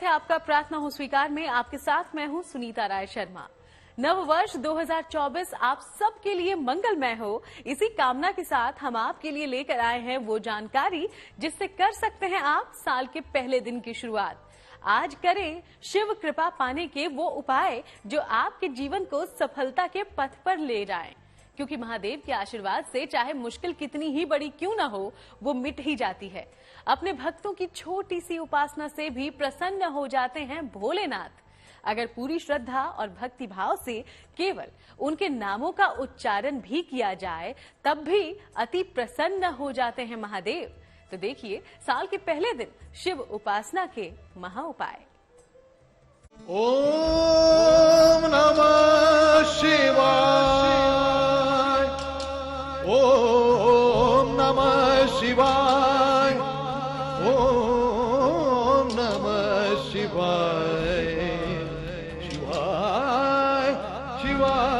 स्वागत है आपका प्रार्थना हो स्वीकार में। आपके साथ मैं हूं सुनीता राय शर्मा। नव वर्ष 2024 आप सबके लिए मंगलमय हो, इसी कामना के साथ हम आपके लिए लेकर आए हैं वो जानकारी जिससे कर सकते हैं आप साल के पहले दिन की शुरुआत। आज करें शिव कृपा पाने के वो उपाय जो आपके जीवन को सफलता के पथ पर ले जाएं, क्योंकि महादेव के आशीर्वाद से चाहे मुश्किल कितनी ही बड़ी क्यों ना हो, वो मिट ही जाती है। अपने भक्तों की छोटी सी उपासना से भी प्रसन्न हो जाते हैं भोलेनाथ। अगर पूरी श्रद्धा और भक्ति भाव से केवल उनके नामों का उच्चारण भी किया जाए, तब भी अति प्रसन्न हो जाते हैं महादेव। तो देखिए साल के पहले दिन शिव उपासना के महा उपाय। ओम नमः शिवाय, ओम नमः शिवाय, ओम नमः शिवाय, शिवाय शिवाय,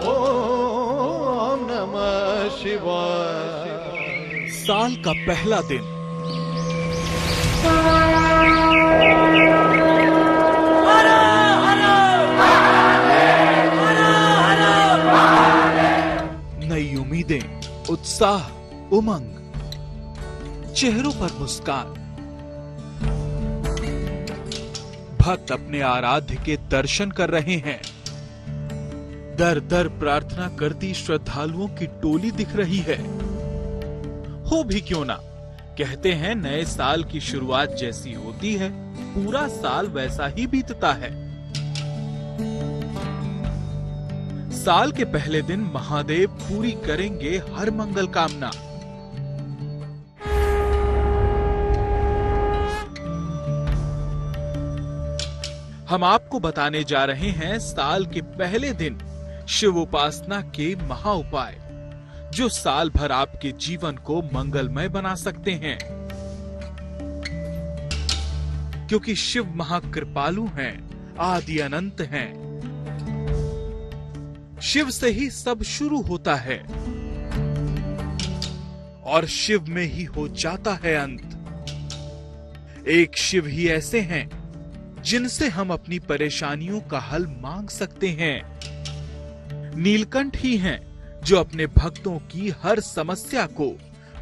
ओम नमः शिवाय। साल का पहला दिन नई उम्मीदें, उत्साह, उमंग, चेहरों पर मुस्कान। भक्त अपने आराध्य के दर्शन कर रहे हैं। दर दर प्रार्थना करती श्रद्धालुओं की टोली दिख रही है। हो भी क्यों ना, कहते हैं नए साल की शुरुआत जैसी होती है, पूरा साल वैसा ही बीतता है। साल के पहले दिन महादेव पूरी करेंगे हर मंगल कामना। हम आपको बताने जा रहे हैं साल के पहले दिन शिव उपासना के महा उपाय, जो साल भर आपके जीवन को मंगलमय बना सकते हैं। क्योंकि शिव महाकृपालु हैं, आदि अनंत हैं। शिव से ही सब शुरू होता है और शिव में ही हो जाता है अंत। एक शिव ही ऐसे हैं जिनसे हम अपनी परेशानियों का हल मांग सकते हैं। नीलकंठ ही हैं जो अपने भक्तों की हर समस्या को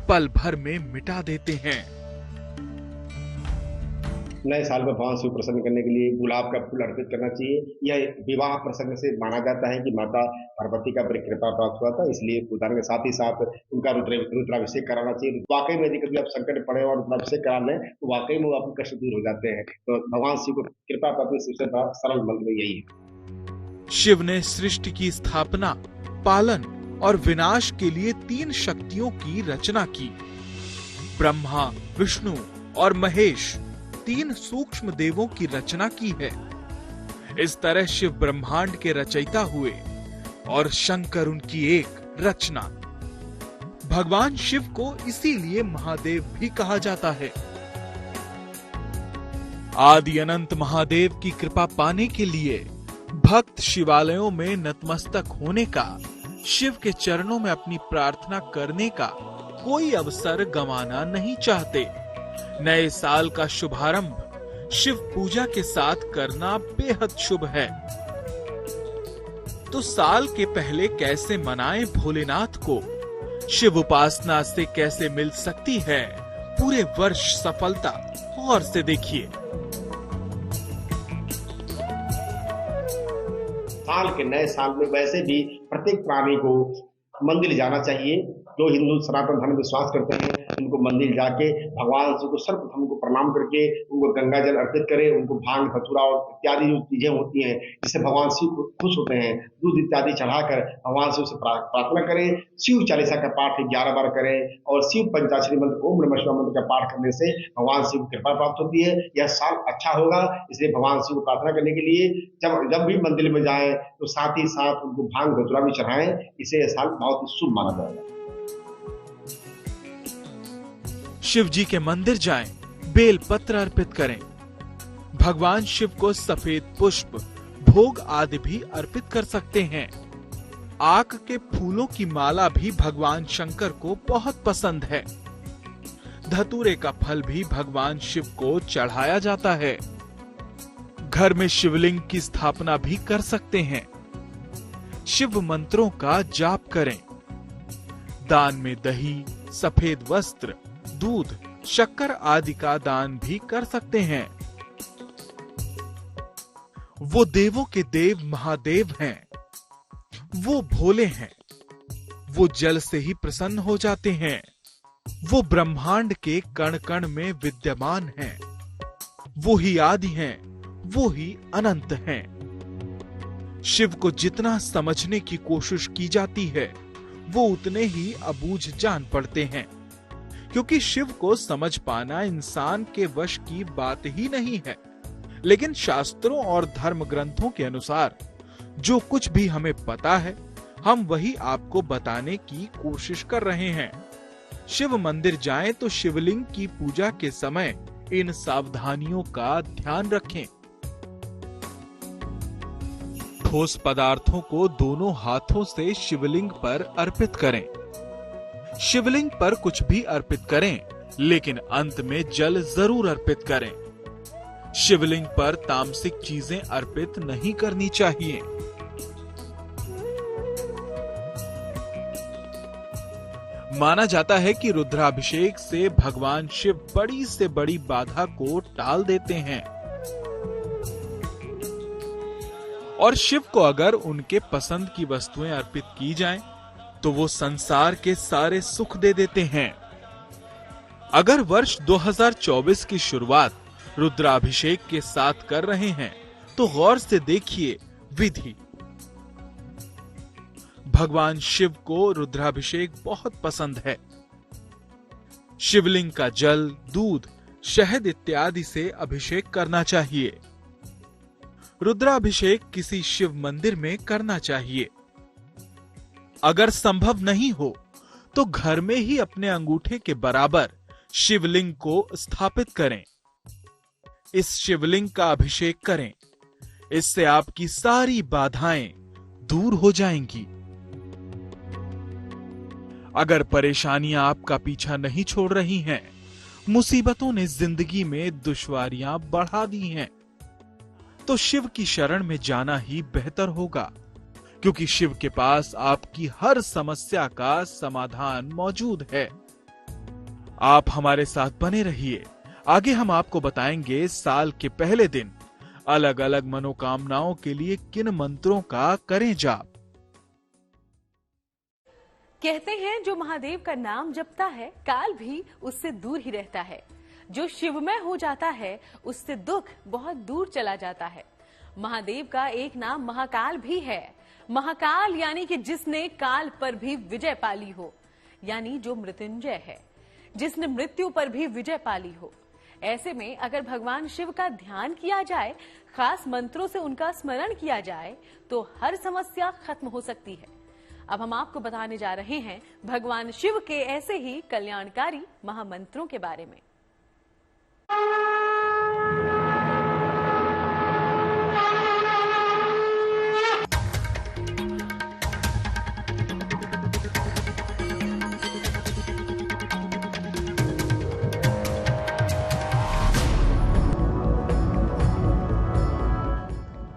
पल भर में मिटा देते हैं। नए साल में भगवान शिव प्रसन्न करने के लिए गुलाब का फूल अर्पित करना चाहिए। यह विवाह प्रसंग से माना जाता है कि माता पार्वती का बड़ी कृपा प्राप्त हुआ था, इसलिए उदाहरण के साथ ही साथ उनका रुद्राभिषेक कराना चाहिए। वाकई में यदि कभी आप संकट पड़े और रुद्राभिषेक करा लें तो वाकई में वो आपके कष्ट दूर हो जाते हैं। तो भगवान शिव को कृपा प्राप्ति सबसे सरल मंत्र यही है। शिव ने सृष्टि की स्थापना, पालन और विनाश के लिए 3 शक्तियों की रचना की। ब्रह्मा, विष्णु और महेश 3 सूक्ष्म देवों की रचना की है। इस तरह शिव ब्रह्मांड के रचयिता हुए और शंकर उनकी एक रचना। भगवान शिव को इसीलिए महादेव भी कहा जाता है। आदि अनंत महादेव की कृपा पाने के लिए भक्त शिवालयों में नतमस्तक होने का, शिव के चरणों में अपनी प्रार्थना करने का कोई अवसर गंवाना नहीं चाहते। नए साल का शुभारंभ शिव पूजा के साथ करना बेहद शुभ है। तो साल के पहले कैसे मनाएं भोलेनाथ को? शिव उपासना से कैसे मिल सकती है पूरे वर्ष सफलता? और से देखिए। साल के नए साल में वैसे भी प्रत्येक प्राणी को मंदिर जाना चाहिए। जो हिंदू सनातन धर्म विश्वास करते हैं उनको मंदिर जाके भगवान शिव को सर्वप्रथम को प्रणाम करके उनको गंगा जल अर्पित करें, उनको भांग धतूरा और इत्यादि जो चीजें होती हैं जिससे भगवान शिव को खुश होते हैं, दूध इत्यादि चढ़ाकर भगवान शिव से प्रार्थना करें। शिव चालीसा का पाठ 11 बार करें और शिव पंचाक्षरी मंत्र ओम नमः शिवाय मंत्र का पाठ करने से भगवान शिव की कृपा प्राप्त होती है। यह साल अच्छा होगा, इसलिए भगवान शिव को प्रार्थना करने के लिए जब भी मंदिर में जाएं तो साथ ही साथ उनको भांग धतूरा भी चढ़ाएं। इसे यह साल बहुत ही शुभ माना जाएगा। शिव जी के मंदिर जाएं, बेल पत्र अर्पित करें। भगवान शिव को सफेद पुष्प, भोग आदि भी अर्पित कर सकते हैं। आक के फूलों की माला भी भगवान शंकर को बहुत पसंद है। धतूरे का फल भी भगवान शिव को चढ़ाया जाता है। घर में शिवलिंग की स्थापना भी कर सकते हैं। शिव मंत्रों का जाप करें। दान में दही, सफेद वस्त्र, दूध, शक्कर आदि का दान भी कर सकते हैं। वो देवों के देव महादेव हैं। वो भोले हैं। वो जल से ही प्रसन्न हो जाते हैं। वो ब्रह्मांड के कण कण में विद्यमान हैं। वो ही आदि हैं, वो ही अनंत हैं। शिव को जितना समझने की कोशिश की जाती है, वो उतने ही अबूझ जान पड़ते हैं, क्योंकि शिव को समझ पाना इंसान के वश की बात ही नहीं है। लेकिन शास्त्रों और धर्म ग्रंथों के अनुसार जो कुछ भी हमें पता है, हम वही आपको बताने की कोशिश कर रहे हैं। शिव मंदिर जाएं तो शिवलिंग की पूजा के समय इन सावधानियों का ध्यान रखें। ठोस पदार्थों को दोनों हाथों से शिवलिंग पर अर्पित करें। शिवलिंग पर कुछ भी अर्पित करें, लेकिन अंत में जल जरूर अर्पित करें। शिवलिंग पर तामसिक चीजें अर्पित नहीं करनी चाहिए। माना जाता है कि रुद्राभिषेक से भगवान शिव बड़ी से बड़ी बाधा को टाल देते हैं और शिव को अगर उनके पसंद की वस्तुएं अर्पित की जाएं, तो वो संसार के सारे सुख दे देते हैं। अगर वर्ष 2024 की शुरुआत रुद्राभिषेक के साथ कर रहे हैं, तो गौर से देखिए विधि। भगवान शिव को रुद्राभिषेक बहुत पसंद है। शिवलिंग का जल, दूध, शहद इत्यादि से अभिषेक करना चाहिए। रुद्राभिषेक किसी शिव मंदिर में करना चाहिए। अगर संभव नहीं हो तो घर में ही अपने अंगूठे के बराबर शिवलिंग को स्थापित करें। इस शिवलिंग का अभिषेक करें। इससे आपकी सारी बाधाएं दूर हो जाएंगी। अगर परेशानियां आपका पीछा नहीं छोड़ रही हैं, मुसीबतों ने जिंदगी में दुश्वारियां बढ़ा दी हैं, तो शिव की शरण में जाना ही बेहतर होगा, क्योंकि शिव के पास आपकी हर समस्या का समाधान मौजूद है। आप हमारे साथ बने रहिए। आगे हम आपको बताएंगे साल के पहले दिन अलग अलग मनोकामनाओं के लिए किन मंत्रों का करें जाप। कहते हैं जो महादेव का नाम जपता है, काल भी उससे दूर ही रहता है। जो शिवमय हो जाता है, उससे दुख बहुत दूर चला जाता है। महादेव का एक नाम महाकाल भी है। महाकाल यानी कि जिसने काल पर भी विजय पाली हो, यानी जो मृत्युंजय है, जिसने मृत्यु पर भी विजय पाली हो। ऐसे में अगर भगवान शिव का ध्यान किया जाए, खास मंत्रों से उनका स्मरण किया जाए, तो हर समस्या खत्म हो सकती है। अब हम आपको बताने जा रहे हैं भगवान शिव के ऐसे ही कल्याणकारी महामंत्रों के बारे में।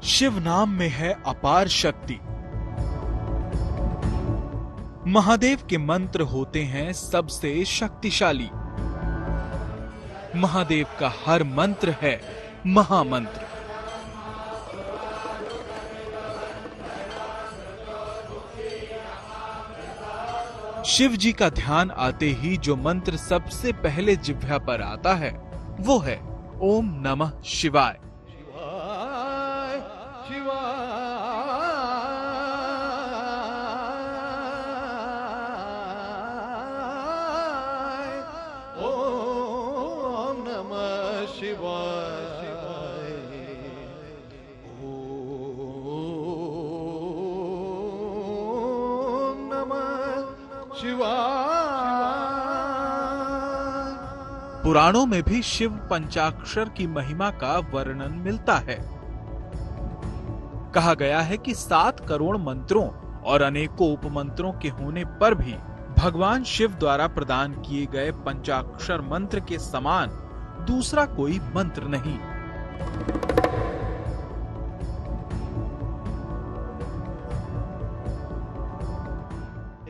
शिव नाम में है अपार शक्ति। महादेव के मंत्र होते हैं सबसे शक्तिशाली। महादेव का हर मंत्र है महामंत्र। शिव जी का ध्यान आते ही जो मंत्र सबसे पहले जिह्वा पर आता है, वो है ओम नमः शिवाय। पुराणों में भी शिव पंचाक्षर की महिमा का वर्णन मिलता है। कहा गया है कि 7 करोड़ मंत्रों और अनेकों उपमंत्रों के होने पर भी भगवान शिव द्वारा प्रदान किए गए पंचाक्षर मंत्र के समान दूसरा कोई मंत्र नहीं।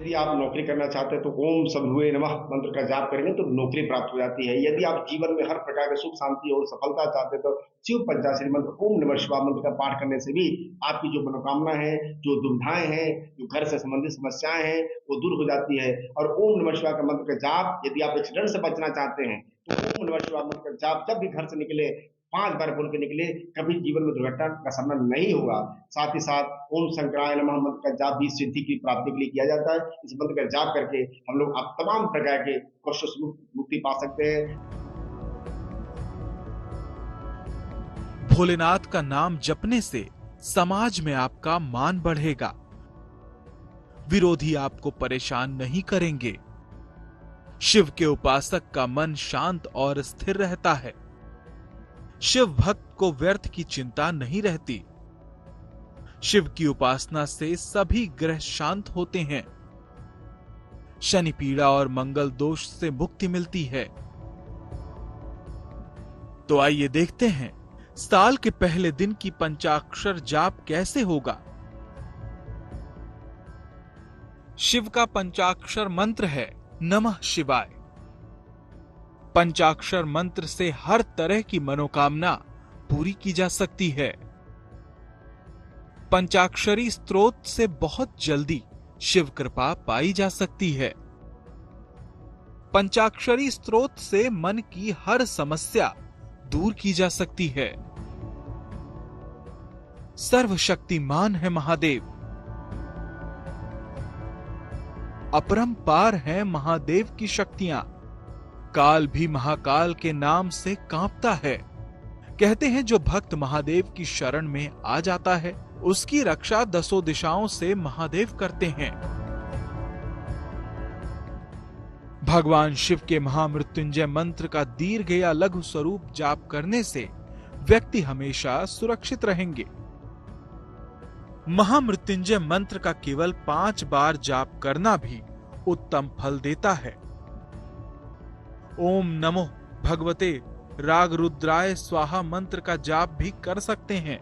यदि आप नौकरी करना चाहते हैं तो ओम शंभुवे नमः मंत्र का जाप करेंगे तो नौकरी प्राप्त हो जाती है। यदि आप जीवन में हर प्रकार के सुख शांति और सफलता चाहते हैं तो शिव पंचाक्षरी मंत्र ओम नमः शिवाय मंत्र का पाठ करने से भी आपकी जो मनोकामना है, जो दुविधाएं हैं, जो घर से संबंधित समस्याएं हैं, वो दूर हो जाती है। और ओम नमः शिवाय का मंत्र का जाप, यदि आप एक्सीडेंट से बचना चाहते हैं तो ओम नमः शिवाय मंत्र का जाप जब भी घर से निकले 5 बार बोल के निकले, कभी जीवन में दुर्घटना का सामना नहीं होगा। साथ ही साथ ओम शंकराय नमः मंत्र का जाप भी सिद्धि की प्राप्ति के लिए किया जाता है। इस मंत्र का जाप करके हम लोग आप तमाम प्रकार के कष्टों से मुक्ति पा सकते हैं। भोलेनाथ का नाम जपने से समाज में आपका मान बढ़ेगा, विरोधी आपको परेशान नहीं करेंगे, शिव के उपासक का मन शांत और स्थिर रहता है, शिव भक्त को व्यर्थ की चिंता नहीं रहती, शिव की उपासना से सभी ग्रह शांत होते हैं, शनि पीड़ा और मंगल दोष से मुक्ति मिलती है। तो आइए देखते हैं साल के पहले दिन की पंचाक्षर जाप कैसे होगा। शिव का पंचाक्षर मंत्र है नमः शिवाय। पंचाक्षर मंत्र से हर तरह की मनोकामना पूरी की जा सकती है। पंचाक्षरी स्तोत्र से बहुत जल्दी शिव कृपा पाई जा सकती है। पंचाक्षरी स्तोत्र से मन की हर समस्या दूर की जा सकती है। सर्वशक्तिमान है महादेव, अपरंपार है महादेव की शक्तियां। काल भी महाकाल के नाम से कांपता है। कहते हैं जो भक्त महादेव की शरण में आ जाता है उसकी रक्षा 10 दिशाओं से महादेव करते हैं। भगवान शिव के महामृत्युंजय मंत्र का दीर्घ या लघु स्वरूप जाप करने से व्यक्ति हमेशा सुरक्षित रहेंगे। महामृत्युंजय मंत्र का केवल 5 बार जाप करना भी उत्तम फल देता है। ओम नमो भगवते राग रुद्राय स्वाहा मंत्र का जाप भी कर सकते हैं।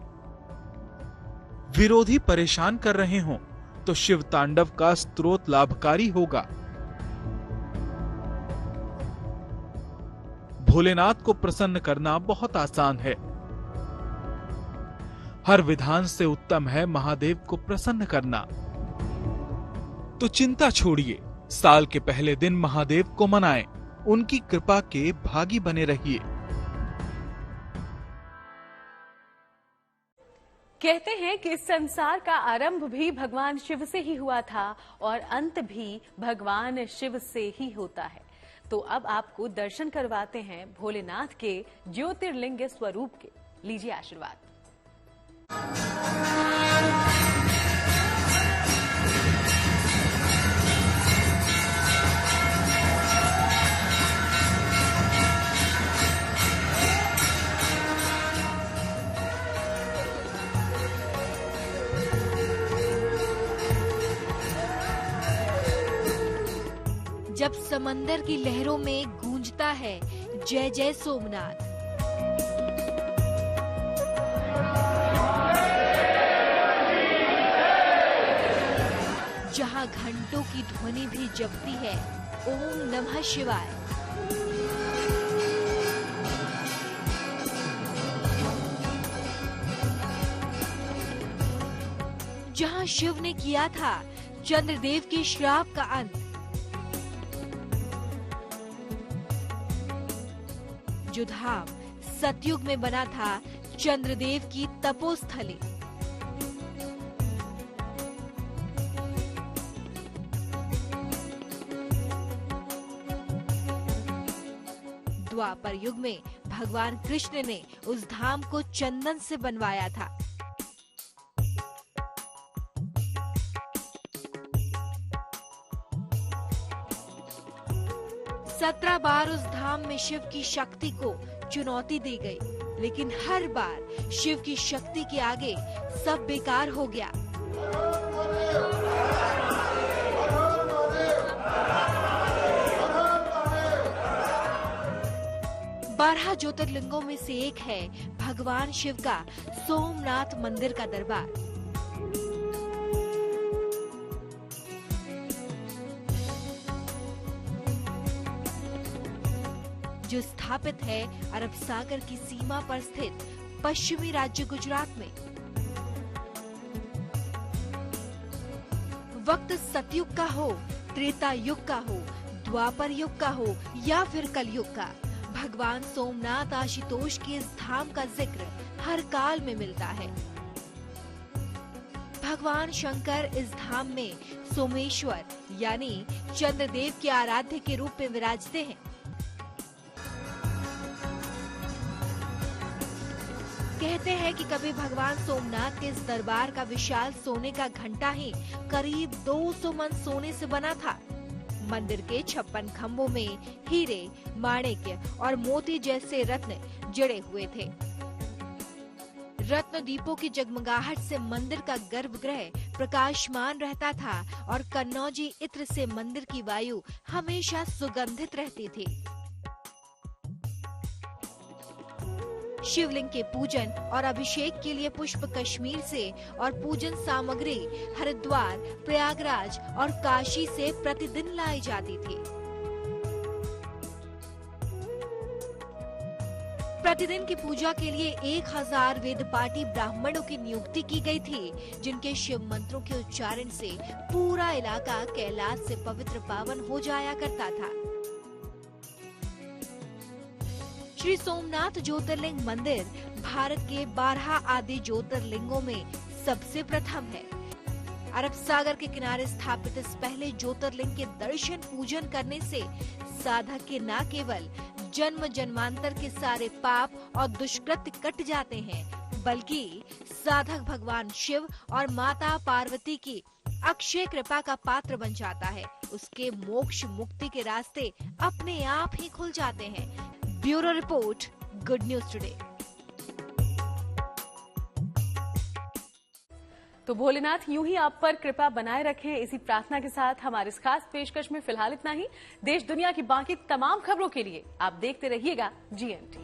विरोधी परेशान कर रहे हों तो शिव तांडव का स्तोत्र लाभकारी होगा। भोलेनाथ को प्रसन्न करना बहुत आसान है। हर विधान से उत्तम है महादेव को प्रसन्न करना। तो चिंता छोड़िए, साल के पहले दिन महादेव को मनाएं, उनकी कृपा के भागी बने रहिए। कहते हैं कि इस संसार का आरंभ भी भगवान शिव से ही हुआ था और अंत भी भगवान शिव से ही होता है। तो अब आपको दर्शन करवाते हैं भोलेनाथ के ज्योतिर्लिंग स्वरूप के। लीजिए आशीर्वाद। जब समंदर की लहरों में गूंजता है जय जय सोमनाथ, जहां घंटों की ध्वनि भी जपती है ओम नमः शिवाय, जहां शिव ने किया था चंद्रदेव के श्राप का अंत, जो धाम सतयुग में बना था चंद्रदेव की तपोस्थली, द्वापर युग में भगवान कृष्ण ने उस धाम को चंदन से बनवाया था। सत्रह बार उस धाम में शिव की शक्ति को चुनौती दी गई, लेकिन हर बार शिव की शक्ति के आगे सब बेकार हो गया। बारह ज्योतिर्लिंगों में से एक है भगवान शिव का सोमनाथ मंदिर का दरबार। जो स्थापित है अरब सागर की सीमा पर स्थित पश्चिमी राज्य गुजरात में। वक्त सतयुग का हो, त्रेता युग का हो, द्वापर युग का हो या फिर कलयुग का, भगवान सोमनाथ आशुतोष के इस धाम का जिक्र हर काल में मिलता है। भगवान शंकर इस धाम में सोमेश्वर यानी चंद्रदेव के आराध्य के रूप में विराजते हैं। कहते हैं कि कभी भगवान सोमनाथ के इस दरबार का विशाल सोने का घंटा ही करीब 200 मन सोने से बना था। मंदिर के 56 खंभों में हीरे, माणिक्य और मोती जैसे रत्न जड़े हुए थे। रत्न दीपों की जगमगाहट से मंदिर का गर्भगृह प्रकाशमान रहता था और कन्नौजी इत्र से मंदिर की वायु हमेशा सुगंधित रहती थी। शिवलिंग के पूजन और अभिषेक के लिए पुष्प कश्मीर से और पूजन सामग्री हरिद्वार, प्रयागराज और काशी से प्रतिदिन लाई जाती थी। प्रतिदिन की पूजा के लिए 1000 वेदपाठी ब्राह्मणों की नियुक्ति की गई थी, जिनके शिव मंत्रों के उच्चारण से पूरा इलाका कैलाश से पवित्र पावन हो जाया करता था। श्री सोमनाथ ज्योतिर्लिंग मंदिर भारत के 12 आदि ज्योतिर्लिंगों में सबसे प्रथम है। अरब सागर के किनारे स्थापित इस पहले ज्योतिर्लिंग के दर्शन पूजन करने से साधक के न केवल जन्म जन्मांतर के सारे पाप और दुष्कृत्य कट जाते हैं, बल्कि साधक भगवान शिव और माता पार्वती की अक्षय कृपा का पात्र बन जाता है। उसके मोक्ष मुक्ति के रास्ते अपने आप ही खुल जाते हैं। Bureau report, good news today. तो भोलेनाथ यूं ही आप पर कृपा बनाए रखें, इसी प्रार्थना के साथ हमारे इस खास पेशकश में फिलहाल इतना ही। देश दुनिया की बाकी तमाम खबरों के लिए आप देखते रहिएगा GNT।